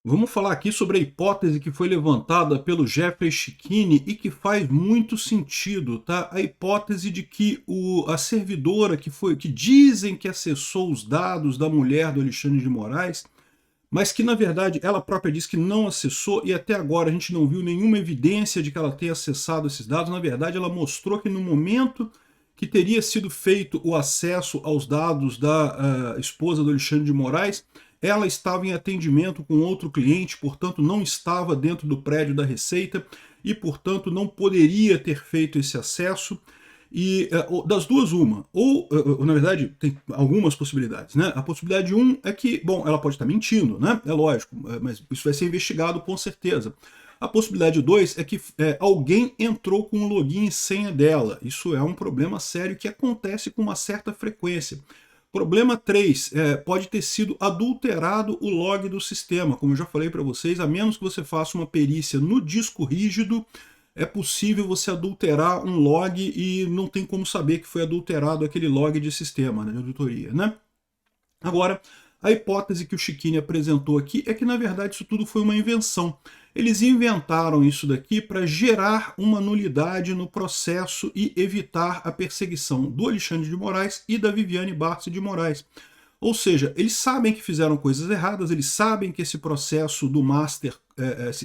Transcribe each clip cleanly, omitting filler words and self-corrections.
Vamos falar aqui sobre a hipótese que foi levantada pelo Jeffrey Schickini e que faz muito sentido, tá? A hipótese de que a servidora que dizem que acessou os dados da mulher do Alexandre de Moraes, mas que na verdade ela própria diz que não acessou e até agora a gente não viu nenhuma evidência de que ela tenha acessado esses dados. Na verdade, ela mostrou que no momento que teria sido feito o acesso aos dados da esposa do Alexandre de Moraes, ela estava em atendimento com outro cliente, portanto não estava dentro do prédio da Receita e, portanto, não poderia ter feito esse acesso. E das duas, uma. Ou, na verdade, tem algumas possibilidades, né? A possibilidade um é que, bom, ela pode estar mentindo, né? É lógico, mas isso vai ser investigado com certeza. A possibilidade 2 é que alguém entrou com o login e senha dela. Isso é um problema sério que acontece com uma certa frequência. Problema 3, pode ter sido adulterado o log do sistema. Como eu já falei para vocês, a menos que você faça uma perícia no disco rígido, é possível você adulterar um log e não tem como saber que foi adulterado aquele log de sistema, né, de auditoria, né? Agora, a hipótese que o Schickini apresentou aqui é que, na verdade, isso tudo foi uma invenção. Eles inventaram isso daqui para gerar uma nulidade no processo e evitar a perseguição do Alexandre de Moraes e da Viviane Barça de Moraes. Ou seja, eles sabem que fizeram coisas erradas, eles sabem que esse processo do master,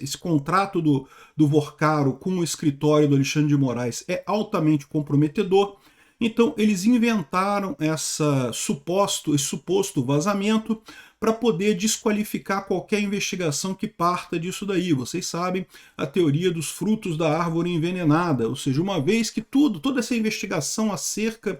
esse contrato do Vorcaro com o escritório do Alexandre de Moraes é altamente comprometedor. Então eles inventaram esse suposto vazamento para poder desqualificar qualquer investigação que parta disso daí. Vocês sabem a teoria dos frutos da árvore envenenada, ou seja, uma vez que toda essa investigação acerca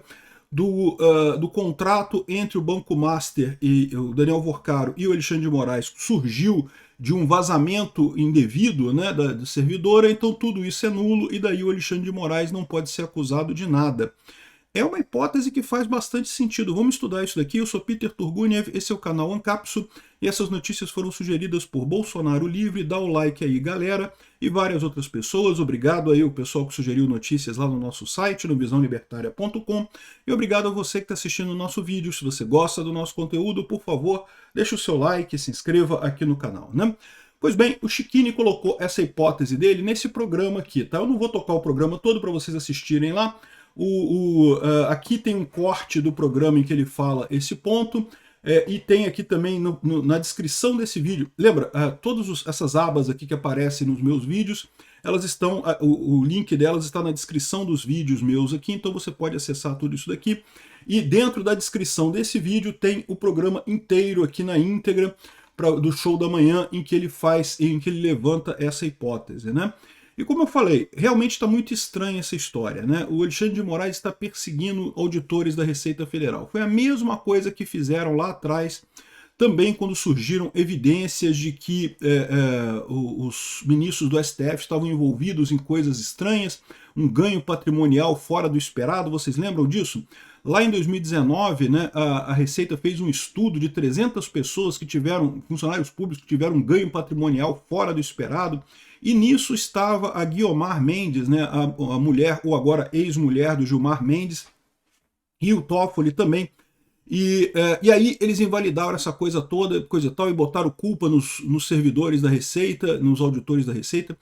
do contrato entre o Banco Master e o Daniel Vorcaro e o Alexandre de Moraes surgiu de um vazamento indevido, né, da servidora, então tudo isso é nulo e daí o Alexandre de Moraes não pode ser acusado de nada. É uma hipótese que faz bastante sentido. Vamos estudar isso daqui. Eu sou Peter Turguniev, esse é o canal Ancapso, e essas notícias foram sugeridas por Bolsonaro Livre. Dá o like aí, galera, e várias outras pessoas. Obrigado aí o pessoal que sugeriu notícias lá no nosso site, no visãolibertaria.com, e obrigado a você que está assistindo o nosso vídeo. Se você gosta do nosso conteúdo, por favor, deixe o seu like e se inscreva aqui no canal, né? Pois bem, o Schickini colocou essa hipótese dele nesse programa aqui, tá? Eu não vou tocar o programa todo para vocês assistirem lá. Aqui tem um corte do programa em que ele fala esse ponto, e tem aqui também na descrição desse vídeo. Lembra, todas essas abas aqui que aparecem nos meus vídeos, elas estão, o link delas está na descrição dos vídeos meus aqui, então você pode acessar tudo isso daqui. E dentro da descrição desse vídeo tem o programa inteiro aqui na íntegra do show da manhã em que ele levanta essa hipótese, né? E como eu falei, realmente está muito estranha essa história, né? O Alexandre de Moraes está perseguindo auditores da Receita Federal. Foi a mesma coisa que fizeram lá atrás, também quando surgiram evidências de que os ministros do STF estavam envolvidos em coisas estranhas, um ganho patrimonial fora do esperado. Vocês lembram disso? Lá em 2019, né, a Receita fez um estudo de 300 pessoas que tiveram, funcionários públicos que tiveram um ganho patrimonial fora do esperado, e nisso estava a Guiomar Mendes, né, a mulher, ou agora ex-mulher do Gilmar Mendes, e o Toffoli também. E aí eles invalidaram essa coisa toda, coisa tal, e botaram culpa nos servidores da Receita, nos auditores da Receita.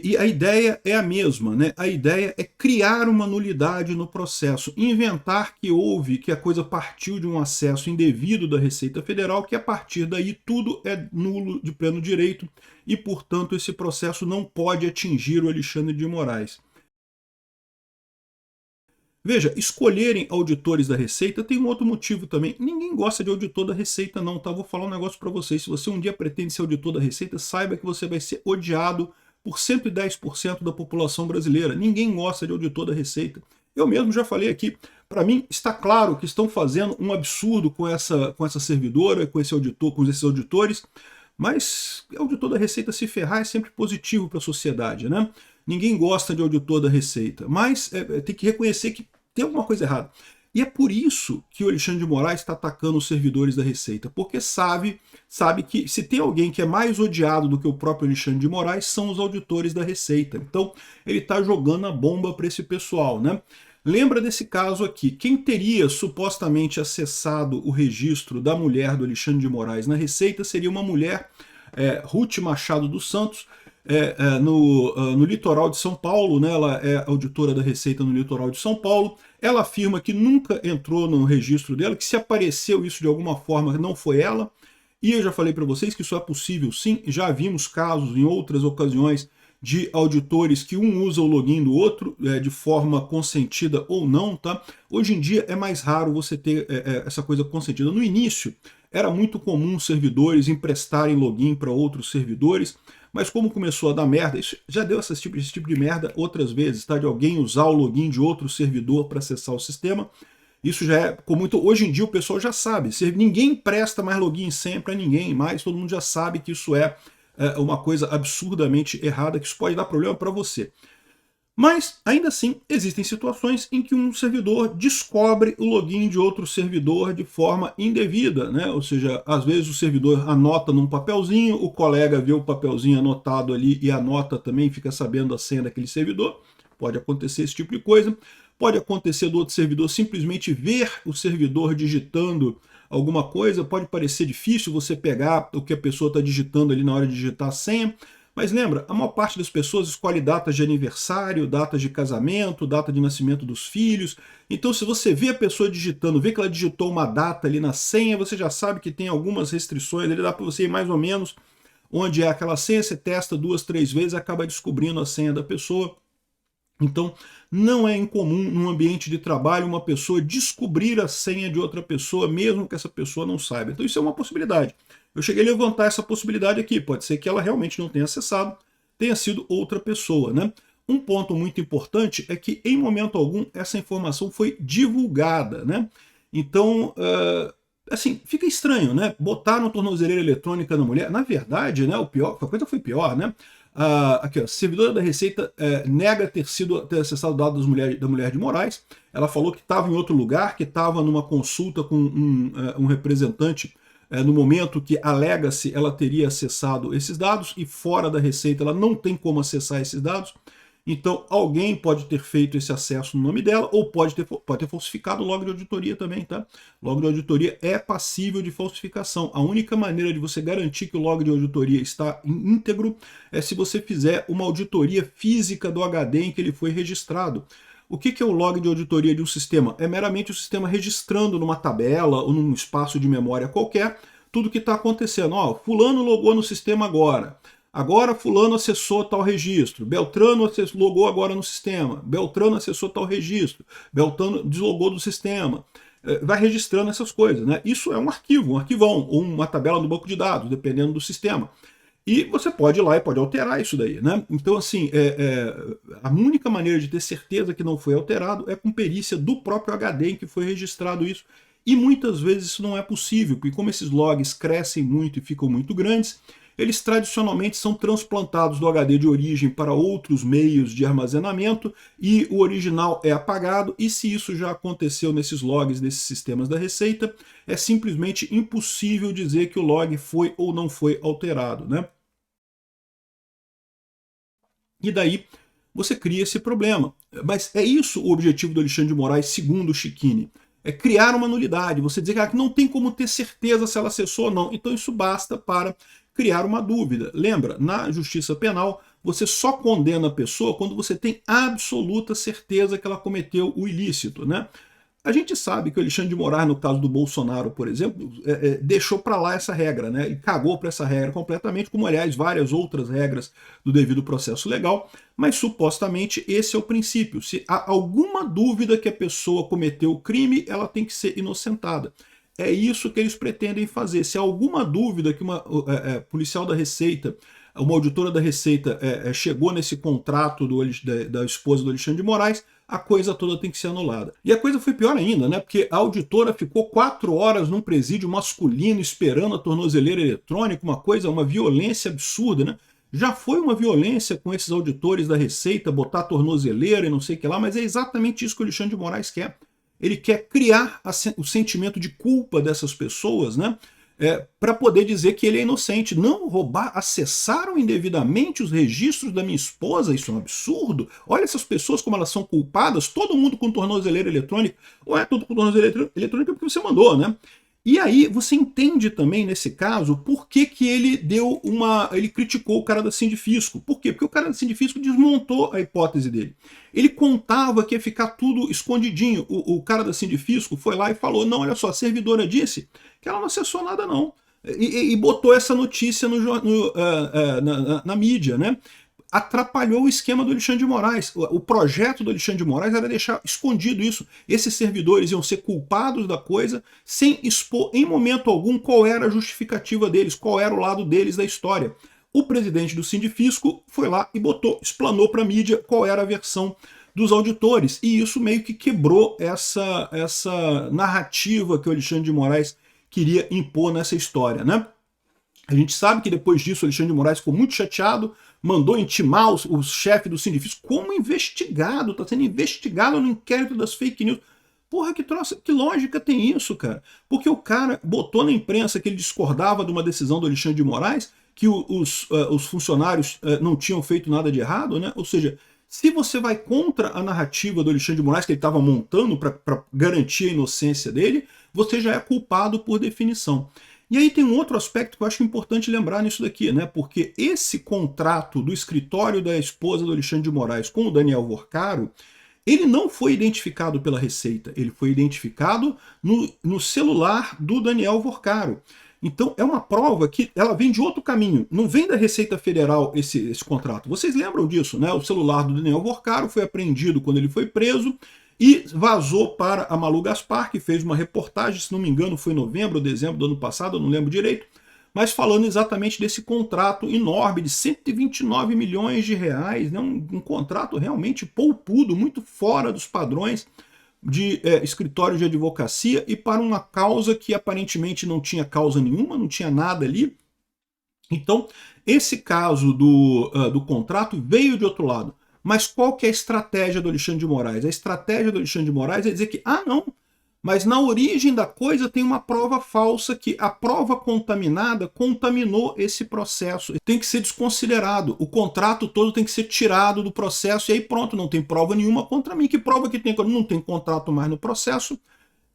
E a ideia é a mesma, né? A ideia é criar uma nulidade no processo, inventar que a coisa partiu de um acesso indevido da Receita Federal, que a partir daí tudo é nulo de pleno direito e, portanto, esse processo não pode atingir o Alexandre de Moraes. Veja, escolherem auditores da Receita tem um outro motivo também. Ninguém gosta de auditor da Receita não, tá? Vou falar um negócio para vocês. Se você um dia pretende ser auditor da Receita, saiba que você vai ser odiado por 110% da população brasileira. Ninguém gosta de auditor da Receita. Eu mesmo já falei aqui, para mim está claro que estão fazendo um absurdo com essa servidora, com esse auditor, com esses auditores, mas auditor da Receita se ferrar é sempre positivo para a sociedade, né? Ninguém gosta de auditor da Receita, mas tem que reconhecer que tem alguma coisa errada. E é por isso que o Alexandre de Moraes está atacando os servidores da Receita, porque sabe que se tem alguém que é mais odiado do que o próprio Alexandre de Moraes, são os auditores da Receita. Então ele está jogando a bomba para esse pessoal, né? Lembra desse caso aqui, quem teria supostamente acessado o registro da mulher do Alexandre de Moraes na Receita seria uma mulher, Ruth Machado dos Santos, no litoral de São Paulo, né? Ela é auditora da Receita no litoral de São Paulo. Ela afirma que nunca entrou no registro dela, que se apareceu isso de alguma forma não foi ela. E eu já falei para vocês que isso é possível sim, já vimos casos em outras ocasiões de auditores que um usa o login do outro de forma consentida ou não, tá? Hoje em dia é mais raro você ter essa coisa consentida. No início era muito comum servidores emprestarem login para outros servidores, mas como começou a dar merda, isso já deu esse tipo de merda outras vezes, tá? De alguém usar o login de outro servidor para acessar o sistema. Isso já é comum. Hoje em dia o pessoal já sabe. Ninguém empresta mais login sempre para ninguém mais. Todo mundo já sabe que isso é uma coisa absurdamente errada, que isso pode dar problema para você. Mas, ainda assim, existem situações em que um servidor descobre o login de outro servidor de forma indevida, né? Ou seja, às vezes o servidor anota num papelzinho, o colega vê o papelzinho anotado ali e anota também, fica sabendo a senha daquele servidor. Pode acontecer esse tipo de coisa. Pode acontecer do outro servidor simplesmente ver o servidor digitando alguma coisa. Pode parecer difícil você pegar o que a pessoa está digitando ali na hora de digitar a senha. Mas lembra, a maior parte das pessoas escolhe datas de aniversário, datas de casamento, data de nascimento dos filhos. Então se você vê a pessoa digitando, vê que ela digitou uma data ali na senha, você já sabe que tem algumas restrições, ali dá para você ir mais ou menos onde é aquela senha, você testa 2, 3 vezes e acaba descobrindo a senha da pessoa. Então, não é incomum num ambiente de trabalho uma pessoa descobrir a senha de outra pessoa, mesmo que essa pessoa não saiba. Então isso é uma possibilidade. Eu cheguei a levantar essa possibilidade aqui. Pode ser que ela realmente não tenha acessado, tenha sido outra pessoa, né? Um ponto muito importante é que, em momento algum, essa informação foi divulgada, né? Então, assim, fica estranho, né? Botar no tornozeleira eletrônica na mulher. Na verdade, né, a coisa foi pior, né? Aqui, a servidora da Receita nega ter acessado dados da mulher de Moraes. Ela falou que estava em outro lugar, que estava numa consulta com um representante no momento que alega-se ela teria acessado esses dados, e fora da Receita ela não tem como acessar esses dados. Então alguém pode ter feito esse acesso no nome dela, ou pode ter falsificado o log de auditoria também, tá? O log de auditoria é passível de falsificação. A única maneira de você garantir que o log de auditoria está íntegro é se você fizer uma auditoria física do HD em que ele foi registrado. O que é o log de auditoria de um sistema? É meramente o sistema registrando numa tabela ou num espaço de memória qualquer tudo que está acontecendo. Ó, fulano logou no sistema agora. Agora fulano acessou tal registro, Beltrano logou agora no sistema, Beltrano acessou tal registro, Beltrano deslogou do sistema. Vai registrando essas coisas, né? Isso é um arquivo, um arquivão, ou uma tabela do banco de dados, dependendo do sistema. E você pode ir lá e pode alterar isso daí, né? Então, assim, a única maneira de ter certeza que não foi alterado é com perícia do próprio HD em que foi registrado isso. E muitas vezes isso não é possível, porque como esses logs crescem muito e ficam muito grandes, eles tradicionalmente são transplantados do HD de origem para outros meios de armazenamento e o original é apagado, e se isso já aconteceu nesses logs desses sistemas da Receita, é simplesmente impossível dizer que o log foi ou não foi alterado, né? E daí você cria esse problema. Mas é isso o objetivo do Alexandre de Moraes, segundo o Cecchini. É criar uma nulidade, você dizer que não tem como ter certeza se ela acessou ou não. Então isso basta para criar uma dúvida. Lembra, na justiça penal, você só condena a pessoa quando você tem absoluta certeza que ela cometeu o ilícito, né? A gente sabe que o Alexandre de Moraes, no caso do Bolsonaro, por exemplo, deixou para lá essa regra, né? Ele cagou para essa regra completamente, como, aliás, várias outras regras do devido processo legal, mas supostamente esse é o princípio. Se há alguma dúvida que a pessoa cometeu o crime, ela tem que ser inocentada. É isso que eles pretendem fazer. Se há alguma dúvida que uma policial da Receita, uma auditora da Receita chegou nesse contrato da esposa do Alexandre de Moraes, a coisa toda tem que ser anulada. E a coisa foi pior ainda, né? Porque a auditora ficou 4 horas num presídio masculino esperando a tornozeleira eletrônica, uma violência absurda, né? Já foi uma violência com esses auditores da Receita, botar tornozeleira e não sei o que lá, mas é exatamente isso que o Alexandre de Moraes quer. Ele quer criar o sentimento de culpa dessas pessoas, né? para poder dizer que ele é inocente. Não, roubar, acessaram indevidamente os registros da minha esposa, isso é um absurdo. Olha essas pessoas como elas são culpadas, todo mundo com tornozeleira eletrônica. Ou é tudo com tornozeleira eletrônica porque você mandou, né? E aí você entende também, nesse caso, por que que ele ele criticou o cara da Sindifisco. Por quê? Porque o cara da Sindifisco desmontou a hipótese dele. Ele contava que ia ficar tudo escondidinho. O cara da Sindifisco foi lá e falou, não, olha só, a servidora disse que ela não acessou nada não. E botou essa notícia na mídia, né? Atrapalhou o esquema do Alexandre de Moraes. O projeto do Alexandre de Moraes era deixar escondido isso. Esses servidores iam ser culpados da coisa sem expor em momento algum qual era a justificativa deles, qual era o lado deles da história. O presidente do Sindifisco foi lá e explanou para a mídia qual era a versão dos auditores. E isso meio que quebrou essa narrativa que o Alexandre de Moraes queria impor nessa história, né? A gente sabe que depois disso o Alexandre de Moraes ficou muito chateado, mandou intimar o chefe do Sindifisco como investigado, está sendo investigado no inquérito das fake news. Porra, que lógica tem isso, cara? Porque o cara botou na imprensa que ele discordava de uma decisão do Alexandre de Moraes, que os funcionários não tinham feito nada de errado, né? Ou seja, se você vai contra a narrativa do Alexandre de Moraes, que ele estava montando para garantir a inocência dele, você já é culpado por definição. E aí tem um outro aspecto que eu acho importante lembrar nisso daqui, né? Porque esse contrato do escritório da esposa do Alexandre de Moraes com o Daniel Vorcaro, ele não foi identificado pela Receita, ele foi identificado no celular do Daniel Vorcaro. Então é uma prova que ela vem de outro caminho, não vem da Receita Federal esse contrato. Vocês lembram disso, né? O celular do Daniel Vorcaro foi apreendido quando ele foi preso, e vazou para a Malu Gaspar, que fez uma reportagem, se não me engano foi em novembro ou dezembro do ano passado, eu não lembro direito, mas falando exatamente desse contrato enorme de 129 milhões de reais, né? Um contrato realmente poupudo, muito fora dos padrões de escritório de advocacia, e para uma causa que aparentemente não tinha causa nenhuma, não tinha nada ali. Então, esse caso do contrato veio de outro lado. Mas qual que é a estratégia do Alexandre de Moraes? A estratégia do Alexandre de Moraes é dizer que, não, mas na origem da coisa tem uma prova falsa, que a prova contaminada contaminou esse processo. Tem que ser desconsiderado. O contrato todo tem que ser tirado do processo, e aí pronto, não tem prova nenhuma contra mim. Que prova que tem quando não tem contrato mais no processo?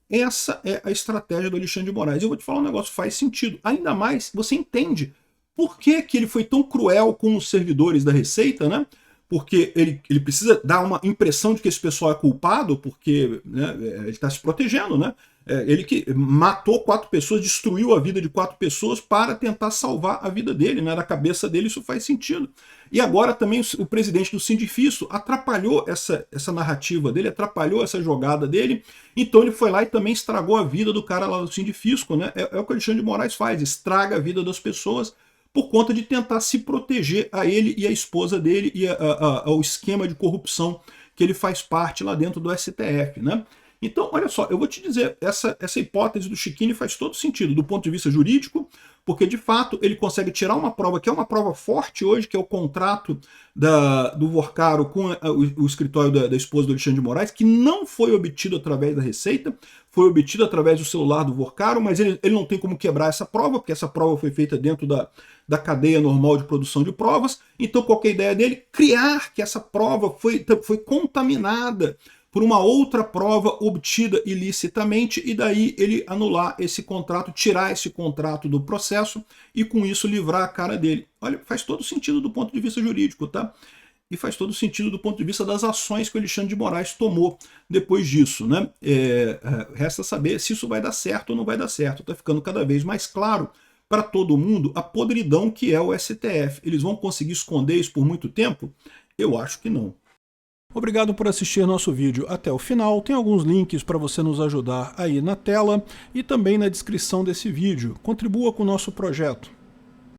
Essa é a estratégia do Alexandre de Moraes. Eu vou te falar um negócio, faz sentido. Ainda mais, você entende por que ele foi tão cruel com os servidores da Receita, né? Porque ele precisa dar uma impressão de que esse pessoal é culpado, porque, né, ele está se protegendo, né? Ele que matou 4 pessoas, destruiu a vida de 4 pessoas para tentar salvar a vida dele, né? Na cabeça dele isso faz sentido. E agora também o presidente do Sindifisco atrapalhou essa narrativa dele, atrapalhou essa jogada dele, então ele foi lá e também estragou a vida do cara lá do Sindifisco, né? É o que o Alexandre de Moraes faz, estraga a vida das pessoas por conta de tentar se proteger a ele e a esposa dele e ao esquema de corrupção que ele faz parte lá dentro do STF, né? Então, olha só, eu vou te dizer, essa hipótese do Schiquini faz todo sentido do ponto de vista jurídico, porque de fato ele consegue tirar uma prova que é uma prova forte hoje, que é o contrato do Vorcaro com o escritório da esposa do Alexandre de Moraes, que não foi obtido através da Receita, foi obtido através do celular do Vorcaro, mas ele não tem como quebrar essa prova, porque essa prova foi feita dentro da cadeia normal de produção de provas. Então qual que é a ideia dele? Criar que essa prova foi contaminada por uma outra prova obtida ilicitamente, e daí ele anular esse contrato, tirar esse contrato do processo e com isso livrar a cara dele. Olha, faz todo sentido do ponto de vista jurídico, tá? E faz todo sentido do ponto de vista das ações que o Alexandre de Moraes tomou depois disso, né? Resta saber se isso vai dar certo ou não vai dar certo. Tá ficando cada vez mais claro para todo mundo a podridão que é o STF. Eles vão conseguir esconder isso por muito tempo? Eu acho que não. Obrigado por assistir nosso vídeo até o final. Tem alguns links para você nos ajudar aí na tela e também na descrição desse vídeo. Contribua com o nosso projeto.